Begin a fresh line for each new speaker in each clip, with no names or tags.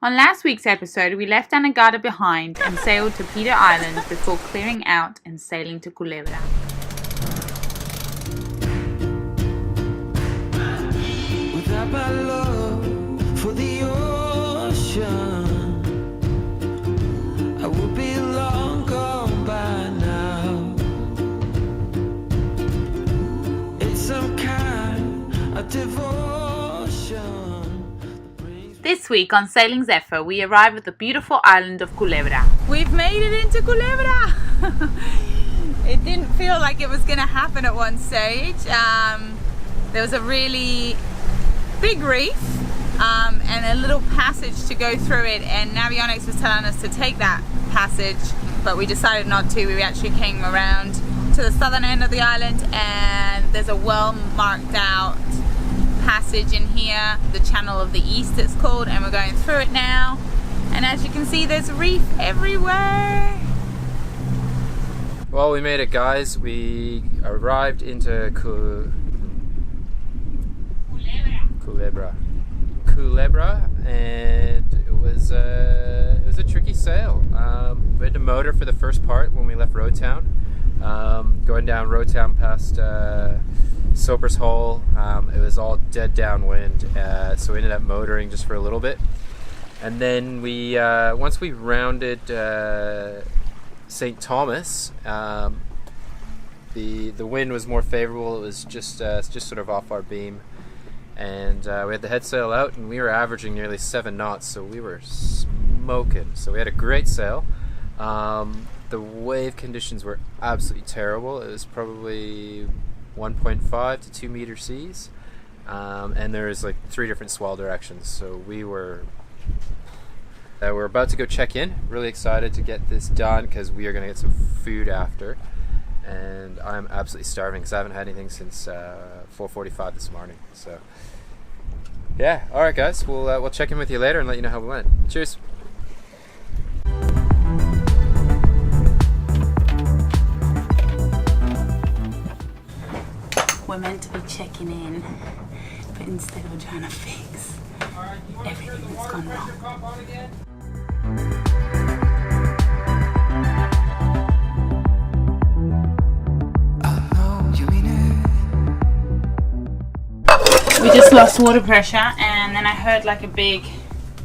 On last week's episode, we left Anegada behind and sailed to Peter Island before clearing out and sailing to Culebra.
Without my love for the ocean, I would be long gone by now. It's some kind of devotion.
This week on Sailing Zephyr, we arrive at the beautiful island of Culebra. We've made it into Culebra! It didn't feel like it was going to happen at one stage. There was a really big reef and a little passage to go through it, and Navionics was telling us to take that passage, but we decided not to. We actually came around to the southern end of the island, and there's a well marked out passage in here, the Channel of the East it's called, and we're going through it now. And as you can see, there's reef everywhere.
Well, we made it, guys. We arrived into Culebra, and it was a tricky sail. We had to motor for the first part when we left Road Town, going down Road Town past Soper's Hole. It was all dead downwind, so we ended up motoring just for a little bit, and then we once we rounded St. Thomas, the wind was more favorable. It was just sort of off our beam, and we had the head sail out, and we were averaging nearly 7 knots, so we were smoking. So we had a great sail. The wave conditions were absolutely terrible. It was probably 1.5 to 2 meter seas, and there was like 3 different swell directions. So we're about to go check in. Really excited to get this done because we are going to get some food after, and I'm absolutely starving because I haven't had anything since 4:45 this morning. So yeah, all right, guys, we'll check in with you later and let you know how we went. Cheers.
We're meant to be checking in, but instead we're trying to fix everything that's gone wrong. We just lost water pressure, and then I heard like a big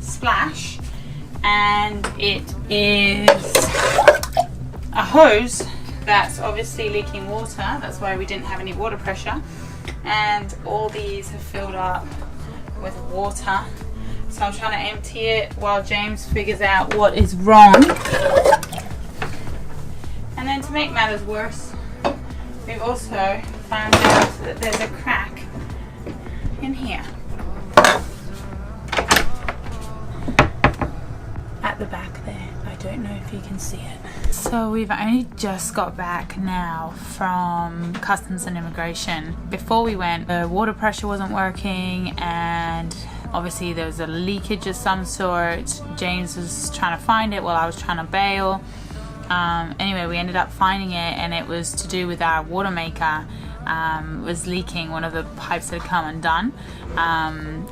splash, and it is a hose that's obviously leaking water. That's why we didn't have any water pressure, and all these have filled up with water. So I'm trying to empty it while James figures out what is wrong. And then to make matters worse, we've also found out that there's a crack in here at the back there. I don't know if you can see it. So we've only just got back now from Customs and Immigration. Before we went, the water pressure wasn't working, and obviously there was a leakage of some sort. James was trying to find it while I was trying to bail. Anyway, we ended up finding it, and it was to do with our water maker was leaking. One of the pipes had come undone,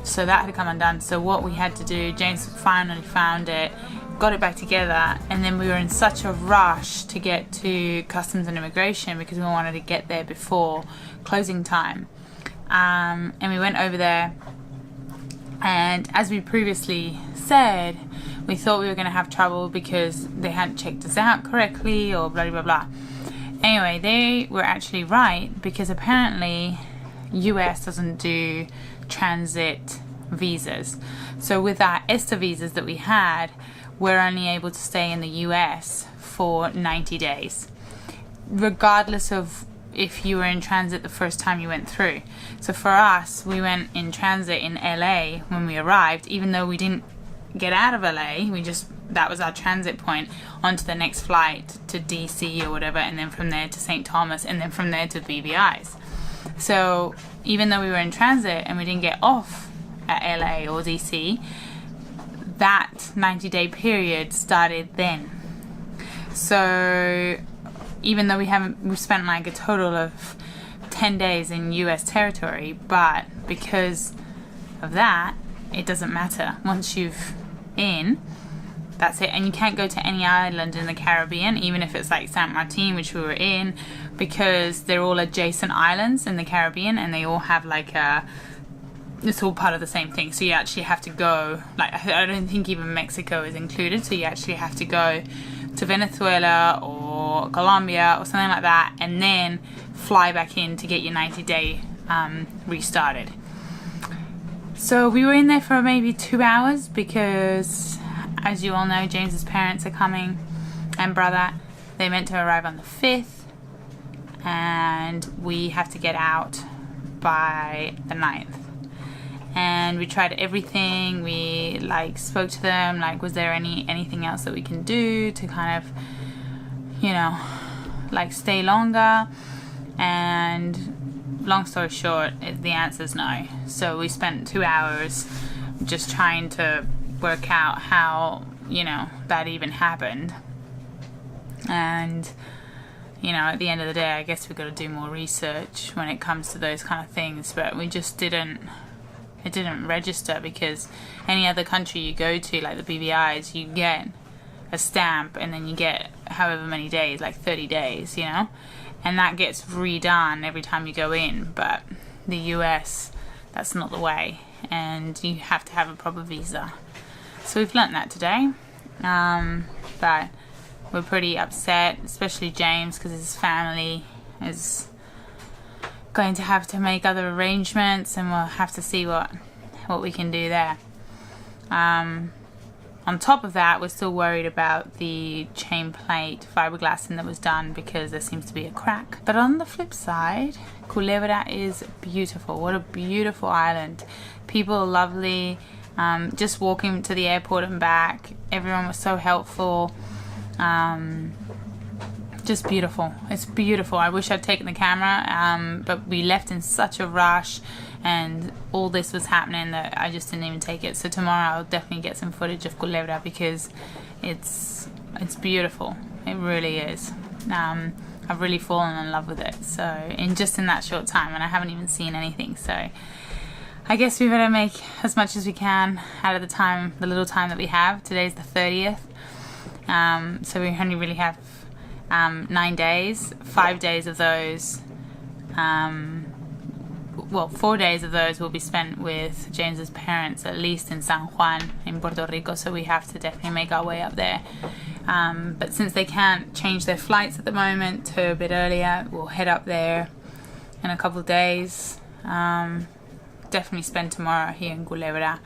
so that had come undone. So what we had to do, James finally found it, got it back together, and then we were in such a rush to get to Customs and Immigration because we wanted to get there before closing time, and we went over there, and as we previously said, we thought we were going to have trouble because they hadn't checked us out correctly or blah blah blah. Anyway, they were actually right, because apparently US doesn't do transit visas. So with our ESTA visas that we had, we're only able to stay in the US for 90 days, regardless of if you were in transit the first time you went through. So for us, we went in transit in LA when we arrived, even though we didn't get out of LA, that was our transit point onto the next flight to DC or whatever, and then from there to St. Thomas, and then from there to BVI's. So even though we were in transit and we didn't get off at LA or DC, that 90-day period started then. So even though we've spent like a total of 10 days in US territory, but because of that, it doesn't matter. Once you've in, that's it. And you can't go to any island in the Caribbean, even if it's like Saint Martin, which we were in, because they're all adjacent islands in the Caribbean, and they all have like it's all part of the same thing. So you actually have to go, like, I don't think even Mexico is included, so you actually have to go to Venezuela or Colombia or something like that, and then fly back in to get your 90-day restarted. So we were in there for maybe 2 hours because, as you all know, James's parents are coming, and brother. They meant to arrive on the 5th, and we have to get out by the 9th. And we tried everything. We like spoke to them, like, was there anything else that we can do to kind of, you know, like stay longer? And long story short, the answer is no. So we spent 2 hours just trying to work out how, you know, that even happened. And, you know, at the end of the day, I guess we've got to do more research when it comes to those kind of things, but we just didn't register, because any other country you go to, like the BVIs, you get a stamp and then you get however many days, like 30 days, you know, and that gets redone every time you go in. But the US, that's not the way, and you have to have a proper visa. So we've learnt that today, but we're pretty upset, especially James, because his family is going to have to make other arrangements, and we'll have to see what we can do there. On top of that, we're still worried about the chain plate fiberglassing that was done, because there seems to be a crack. But on the flip side, Culebra is beautiful. What a beautiful island. People are lovely. Just walking to the airport and back, everyone was so helpful. Just beautiful. It's beautiful. I wish I'd taken the camera, but we left in such a rush, and all this was happening that I just didn't even take it. So tomorrow I'll definitely get some footage of Culebra, because it's beautiful. It really is. I've really fallen in love with it. So in that short time, and I haven't even seen anything. So I guess we better make as much as we can out of the little time that we have. Today's the 30th. So we only really have 9 days. 5 days of those, 4 days of those will be spent with James's parents, at least in San Juan in Puerto Rico, so we have to definitely make our way up there. But since they can't change their flights at the moment to a bit earlier, we'll head up there in a couple of days. Definitely spend tomorrow here in Culebra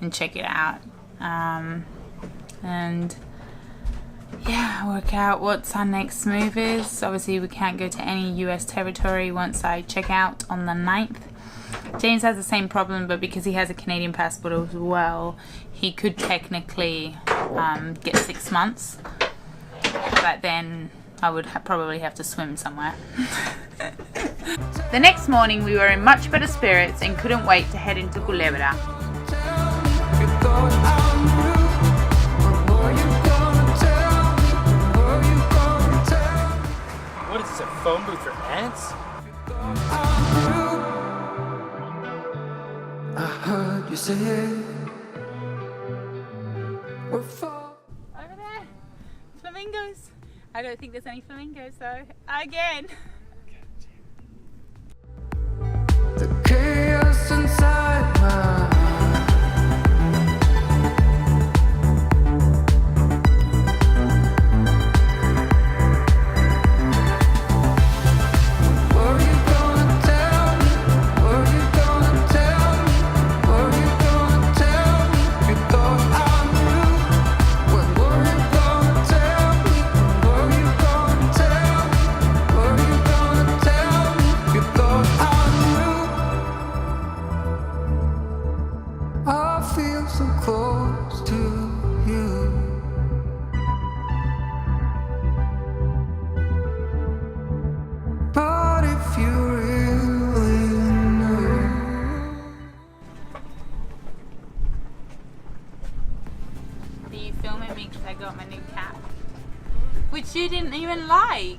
and check it out. And yeah, work out what our next move is. Obviously we can't go to any US territory once I check out on the 9th. James has the same problem, but because he has a Canadian passport as well, he could technically get 6 months, but then I would probably have to swim somewhere. The next morning we were in much better spirits and couldn't wait to head into Culebra.
What is this, a phone booth for ants?
I heard you say we're far.
Over there, flamingos. I don't think there's any flamingos though. Again.
The chaos inside my heart. Were you gonna tell me? Were you gonna tell me? Were you gonna tell me? You thought I knew. When were you gonna tell me? Were you gonna tell me? Were you gonna tell me? You thought I knew. I feel so close to you. But if you really knew.
Are you filming me because I got my new cap? Which you didn't even like.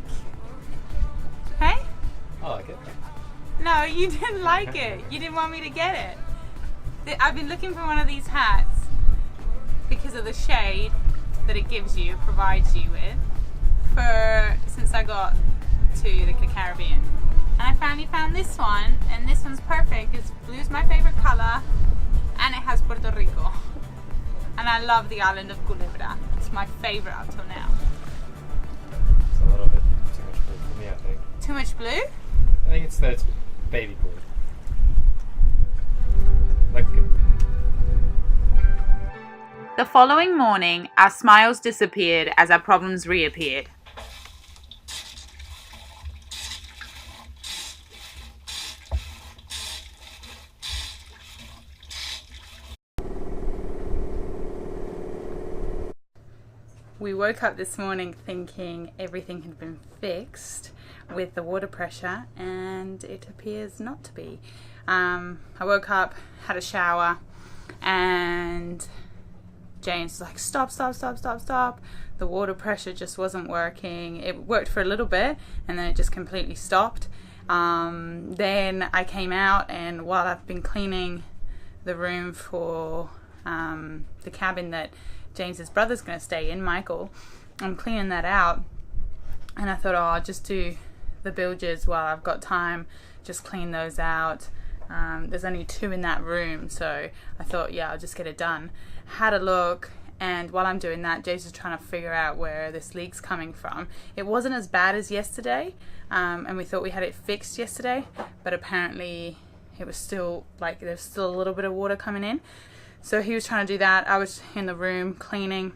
Hey?
I like it.
No, you didn't like it. You didn't want me to get it. I've been looking for one of these hats because of the shade that it gives you, provides you with, since I got to the Caribbean. And I finally found this one, and this one's perfect because blue's my favorite color, and it has Puerto Rico. And I love the island of Culebra. It's my favorite up till now.
It's a little bit too much blue for me, I think.
Too much blue?
I think it's baby blue. Like good.
The following morning, our smiles disappeared as our problems reappeared. We woke up this morning thinking everything had been fixed with the water pressure, and it appears not to be. I woke up, had a shower, and James was like, stop. The water pressure just wasn't working. It worked for a little bit, and then it just completely stopped. Then I came out, and while I've been cleaning the room for the cabin that James's brother's going to stay in, Michael, I'm cleaning that out, and I thought, I'll just do the bilges while I've got time, just clean those out. There's only 2 in that room, so I thought, yeah, I'll just get it done. Had a look, and while I'm doing that, James is trying to figure out where this leak's coming from. It wasn't as bad as yesterday, and we thought we had it fixed yesterday, but apparently it was still, like, there's still a little bit of water coming in. So he was trying to do that. I was in the room cleaning,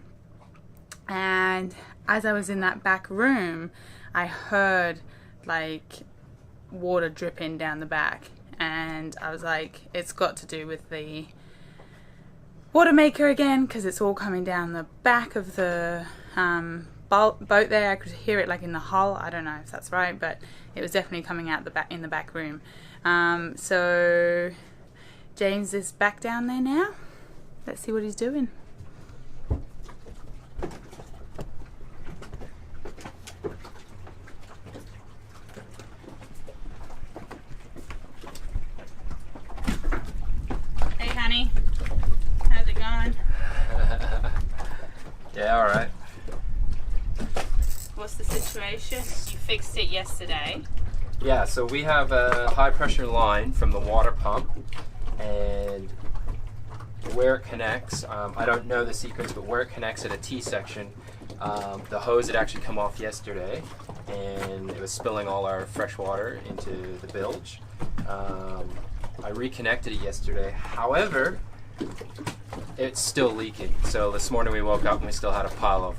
and as I was in that back room, I heard like water dripping down the back, and I was like, it's got to do with the water maker again, because it's all coming down the back of the boat there. I could hear it like in the hull. I don't know if that's right, but it was definitely coming out the back in the back room. So James is back down there now. Let's see what he's doing. Hey honey, how's it going?
Yeah, all right.
What's the situation? You fixed it yesterday.
Yeah, so we have a high pressure line from the water pump, and where it connects, I don't know the sequence, but where it connects at a T-section, the hose had actually come off yesterday, and it was spilling all our fresh water into the bilge. I reconnected it yesterday. However, it's still leaking. So this morning we woke up and we still had a pile of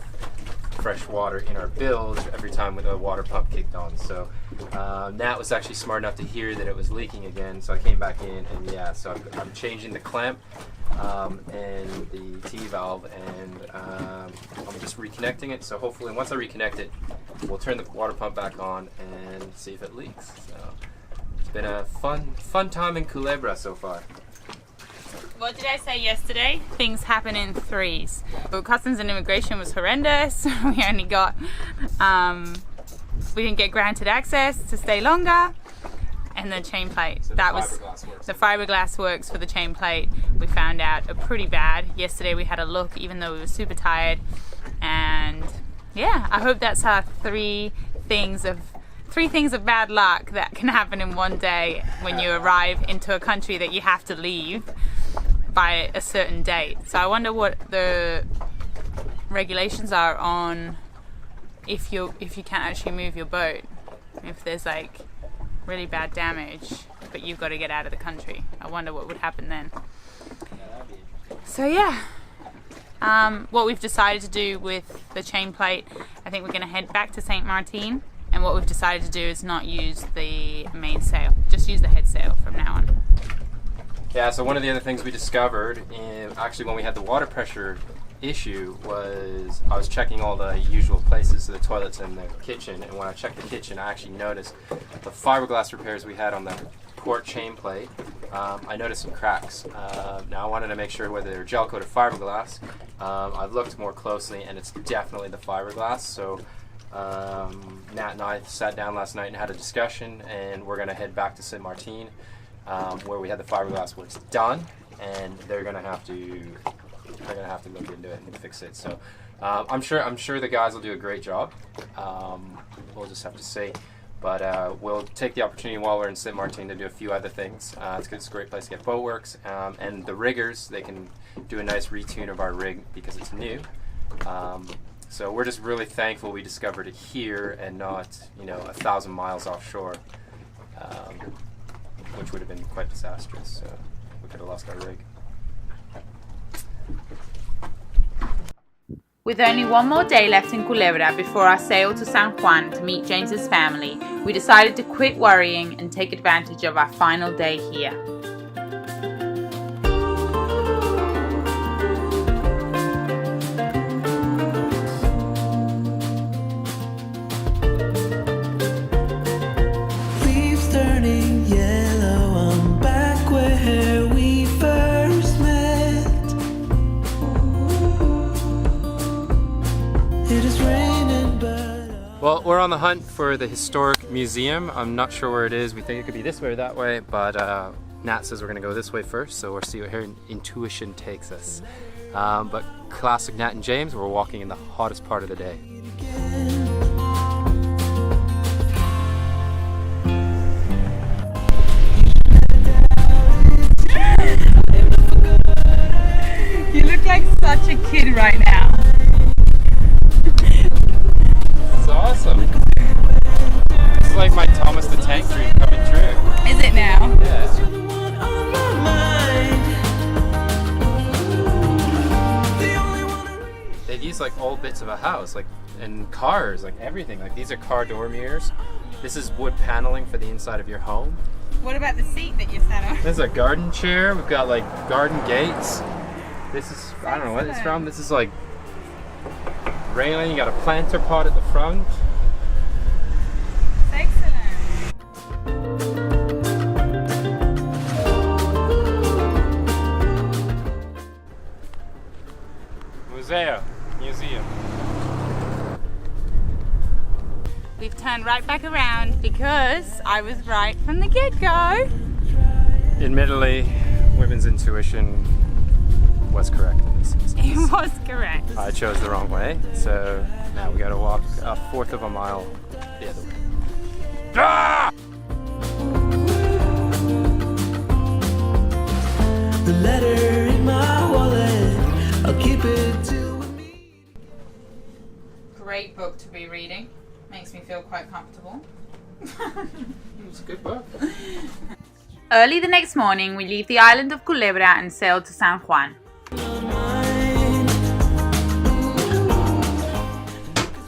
fresh water in our bilge every time the water pump kicked on. So Nat was actually smart enough to hear that it was leaking again, so I came back in, and yeah, so I'm changing the clamp and the T-valve, and I'm just reconnecting it. So hopefully once I reconnect it, we'll turn the water pump back on and see if it leaks. So it's been a fun time in Culebra so far.
What did I say yesterday? Things happen in threes. But Customs and Immigration was horrendous. We only got, we didn't get granted access to stay longer. And the chain plate,
So
that was the fiberglass works for the chain plate. We found out are pretty bad. Yesterday we had a look, even though we were super tired. And yeah, I hope that's our three things of bad luck that can happen in one day when you arrive into a country that you have to leave by a certain date. So I wonder what the regulations are on if you can't actually move your boat. If there's like really bad damage, but you've got to get out of the country. I wonder what would happen then. So yeah, what we've decided to do with the chain plate, I think we're going to head back to Saint Martin, and what we've decided to do is not use the main sail, just use the head sail from now on.
Yeah, so one of the other things we discovered, actually when we had the water pressure issue, was I was checking all the usual places, so the toilets and the kitchen, and when I checked the kitchen, I actually noticed the fiberglass repairs we had on the port chain plate. I noticed some cracks. Now I wanted to make sure whether they were gel coated fiberglass. I've looked more closely, and it's definitely the fiberglass. So Nat and I sat down last night and had a discussion, and we're going to head back to Saint Martin, where we had the fiberglass works done, and they're going to have to they're gonna have to look into it and fix it. So I'm sure the guys will do a great job. We'll just have to see. But we'll take the opportunity while we're in Saint Martin to do a few other things. It's a great place to get boat works, and the riggers, they can do a nice retune of our rig because it's new. So we're just really thankful we discovered it here and not, 1,000 miles offshore, which would have been quite disastrous. So we could have lost our rig.
With only one more day left in Culebra before our sail to San Juan to meet James's family, we decided to quit worrying and take advantage of our final day here.
Leaves turning yellow, I'm back where we first met. It is raining, but
Well, we're on the hunt for the historic museum. I'm not sure where it is. We think it could be this way or that way, but Nat says we're gonna go this way first, so we'll see where her intuition takes us. But classic Nat and James, we're walking in the hottest part of the day.
You look like such a kid right now.
It's awesome. It's like my Thomas the Tank dream coming true.
Is it now?
Yeah.
on my mind. The only one
They've used like old bits of a house, like and cars, like everything. Like these are car door mirrors. This is wood paneling for the inside of your home.
What about the seat that you sat on?
This is a garden chair. We've got like garden gates. This is, I don't know what it's from. This is like railing. You got a planter pot at the front.
Excellent.
Museum.
We've turned right back around because I was right from the get-go.
Admittedly, women's intuition was correct in this instance.
It was correct.
I chose the wrong way, so now we gotta walk a fourth of a mile the other way. Ah!
the letter in my wallet, I'll keep it till we meet.
Great book to be reading. Makes me feel quite comfortable.
It's a good book.
Early the next morning, we leave the island of Culebra and sail to San Juan.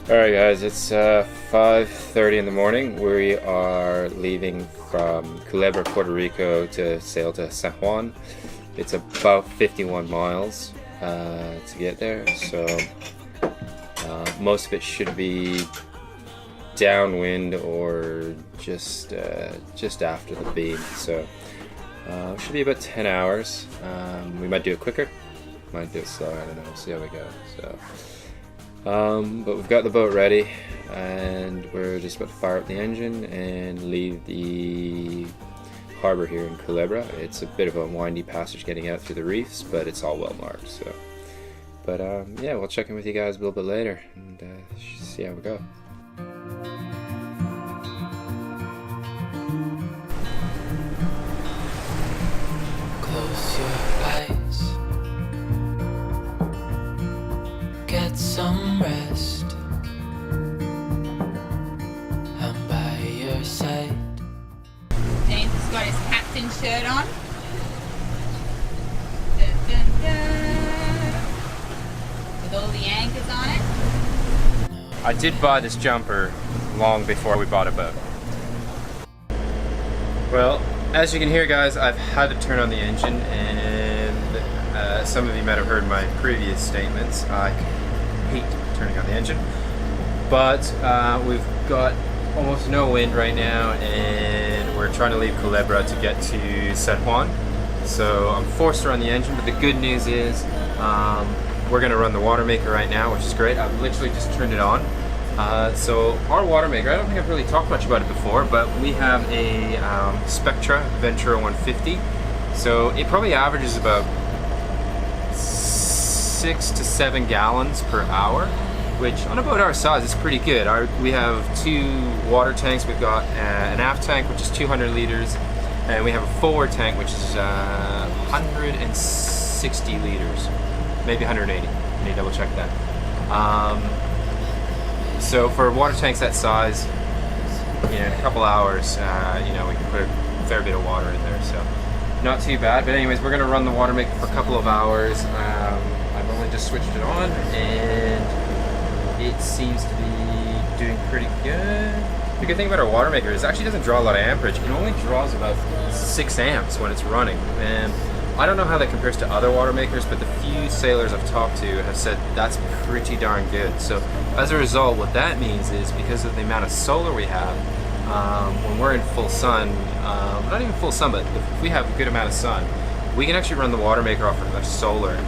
Alright guys, it's 5:30 in the morning. We are leaving from Culebra, Puerto Rico to sail to San Juan. It's about 51 miles to get there, so most of it should be downwind or just after the beam, so it should be about 10 hours. We might do it quicker, might do it slower, I don't know, we'll see how we go. So but we've got the boat ready and we're just about to fire up the engine and leave the harbor here in Culebra. It's a bit of a windy passage getting out through the reefs, but it's all well marked, so but yeah, we'll check in with you guys a little bit later and see how we go.
Close your eyes, get some rest. I'm by your side.
James has got his captain shirt on. Dun, dun, dun. With all the anchors on it.
I did buy this jumper long before we bought a boat. Well, as you can hear guys, I've had to turn on the engine, and some of you might have heard my previous statements. I hate turning on the engine, but we've got almost no wind right now and we're trying to leave Culebra to get to San Juan, so I'm forced to run the engine. But the good news is we're going to run the water maker right now, which is great. I've literally just turned it on. So our water maker, I don't think I've really talked much about it before, but we have a Spectra Ventura 150. So it probably averages about 6 to 7 gallons per hour, which on a boat our size is pretty good. We have 2 water tanks. We've got an aft tank, which is 200 liters, and we have a forward tank, which is 160 liters, maybe 180. I need to double check that. So for water tanks that size, in a couple hours, we can put a fair bit of water in there, so not too bad. But anyways, we're gonna run the water maker for a couple of hours. I've only just switched it on, and it seems to be doing pretty good. The good thing about our water maker is it actually doesn't draw a lot of amperage. It only draws about 6 amps when it's running, and I don't know how that compares to other water makers, but the few sailors I've talked to have said that's pretty darn good. So as a result, what that means is because of the amount of solar we have, when we're in full sun, not even full sun, but if we have a good amount of sun, we can actually run the water maker off of solar and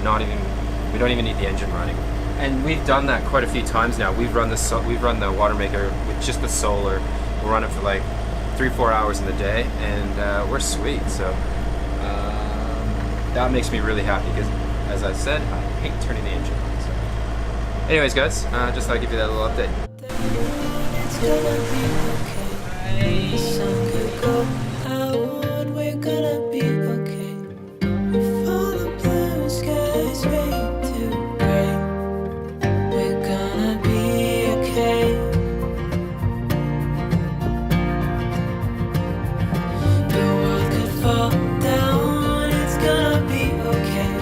we don't even need the engine running. And we've done that quite a few times now. We've run the water maker with just the solar. We'll run it for like 3-4 hours in the day, and we're sweet. So that makes me really happy because, as I said, I hate turning the engine on. So. Anyways, guys, just thought I'd give you that little update.
It's gonna be okay. The sun could go out. We're gonna be okay. If all the blue skies fade to gray, we're gonna be okay. The world could fall down. It's gonna be okay.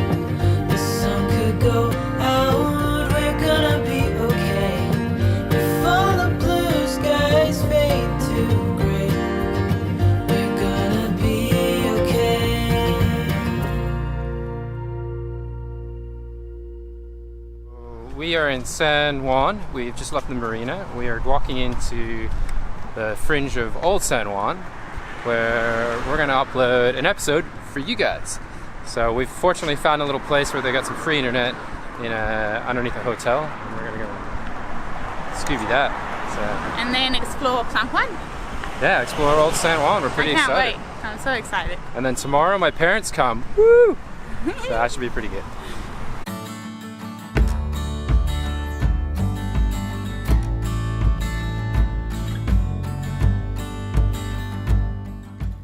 The sun could go out. We're gonna be okay. If all the blue skies fade to gray, we're gonna be okay.
We are in San Juan. We've just left the marina. We are walking into the fringe of Old San Juan, where we're going to upload an episode for you guys. So we've fortunately found a little place where they got some free internet underneath a hotel, and we're going to go Scooby that. So,
And then explore San Juan.
yeah, explore Old San Juan. We're pretty
I can't
excited.
wait. I'm so excited.
And then tomorrow my parents come. Woo! So that should be pretty good.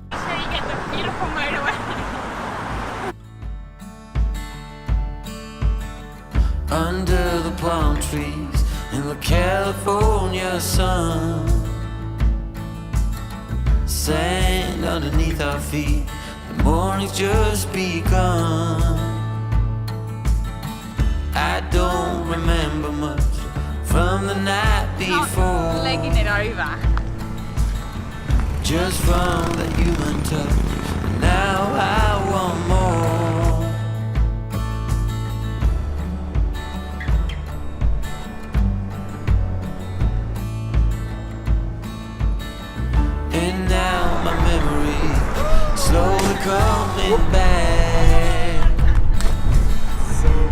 Make sure you get the beautiful motorway.
Under the palm trees in the California sun, sand underneath our feet, the morning's just begun. I don't remember much from the night
Not
before,
legging it over.
just from the human touch. And now I want more. And now my memory slowly coming back,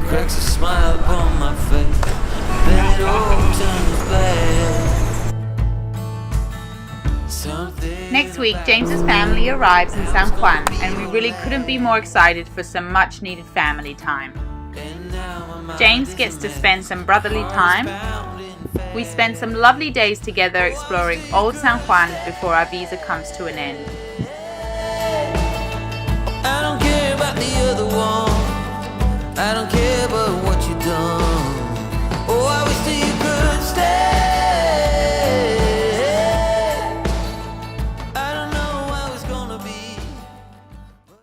cracks a smile upon my face, then it all turns black. Something
Next week, James's family arrives in San Juan, and we really couldn't be more excited for some much needed family time. James gets to spend some brotherly time. We spend some lovely days together exploring Old San Juan before our visa comes to an end.
I don't care about the other one, I don't care about what you done.